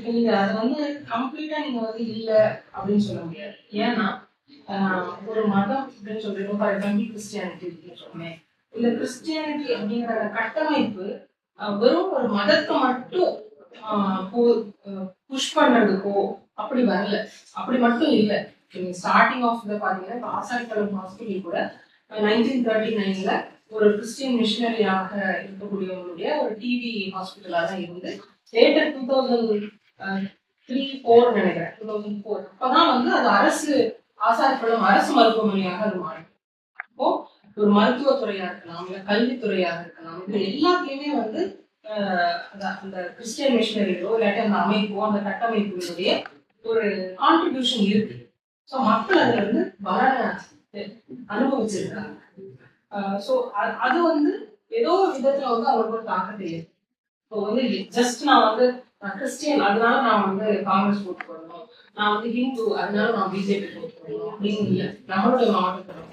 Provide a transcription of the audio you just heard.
நீங்க அதை வந்து கம்ப்ளீட்டா நீங்க வந்து இல்ல அப்படின்னு சொல்ல முடியாது. ஏன்னா ஒரு மதம் அப்படின்னு சொல்றீங்க, ஃபார் எக்ஸாம்பிள் கிறிஸ்டியானிட்டி அப்படின்னு சொன்னேன். இந்த கிறிஸ்டியானிட்டி அப்படிங்கிற கட்டமைப்பு வெறும் ஒரு மதத்தை மட்டும் புஷ் பண்றதுக்கோ அப்படி வரல, அப்படி மட்டும் இல்லை. ஸ்டார்டிங் ஆஃப் பாத்தீங்கன்னா ஆசாரிப்பள்ளம் ஹாஸ்பிட்டல் கூட 1939ல ஒரு கிறிஸ்டியன் மிஷினரியாக இருக்கக்கூடியவங்களுடைய ஒரு டிவி ஹாஸ்பிட்டலா தான் இருந்து லேட்டர் 2003-4 நினைக்கிறேன், 2004 அப்பதான் வந்து அது அரசு ஆசாரிப்பள்ளம் அரசு மருத்துவமனையாக அது மாறும். அப்போ ஒரு மருத்துவத்துறையா இருக்கலாம், இல்ல கல்வித்துறையாக இருக்கலாம், இது எல்லாத்துலயுமே வந்து அந்த கிறிஸ்டியன் மிஷினரியோ இல்லாட்டி அந்த அமைப்போ அந்த கட்டமைப்புடைய ஒரு கான்ட்ரிபியூஷன் இருக்கு. ஸோ மக்கள் அதுல வந்து வர அனுபவிச்சிருக்காங்க. ஸோ அது வந்து ஏதோ ஒரு விதத்துல வந்து அவங்களுக்கு ஒரு தாக்கத்தை இருக்கு. இப்போ வந்து ஜஸ்ட் நான் வந்து கிறிஸ்டியன் அதனால நான் வந்து காங்கிரஸ் போட்டு போடணும், நான் வந்து ஹிந்து அதனால நான் பிஜேபி போட்டு போடணும் அப்படின்னு இல்லை. நம்மளுடைய மாவட்டத்தில்